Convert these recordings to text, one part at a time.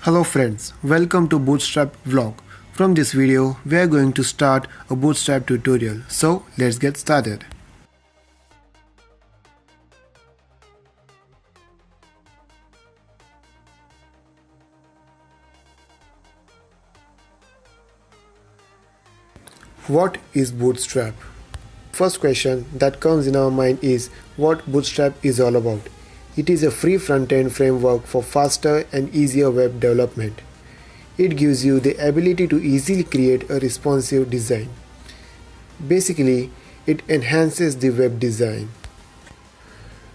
Hello friends, welcome to Bootstrap vlog. From this video, we are going to start a Bootstrap tutorial. So let's get started. What is Bootstrap? First question that comes in our mind is what Bootstrap is all about. It is a free front-end framework for faster and easier web development. It gives you the ability to easily create a responsive design. Basically, it enhances the web design.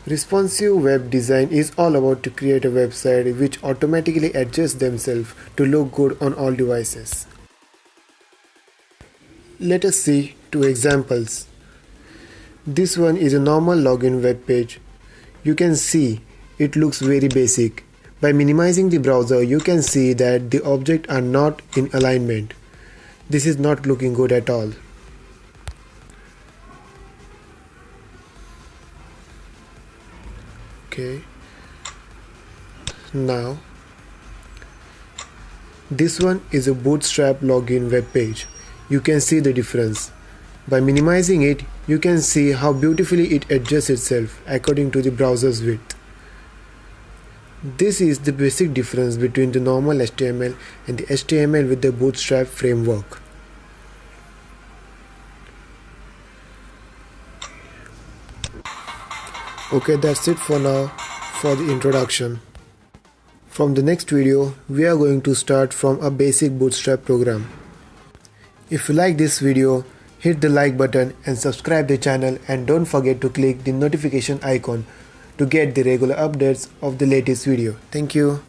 Responsive web design is all about to create a website which automatically adjusts themselves to look good on all devices. Let us see two examples. This one is a normal login web page. You can see it looks very basic. By minimizing the browser, you can see that the objects are not in alignment. This is not looking good at all. Okay. Now, this one is a Bootstrap login web page. You can see the difference. By minimizing it, you can see how beautifully it adjusts itself according to the browser's width. This is the basic difference between the normal HTML and the HTML with the Bootstrap framework. Okay, that's it for now for the introduction. From the next video, we are going to start from a basic Bootstrap program. If you like this video, hit the like button and subscribe the channel, and don't forget to click the notification icon to get the regular updates of the latest video. Thank you.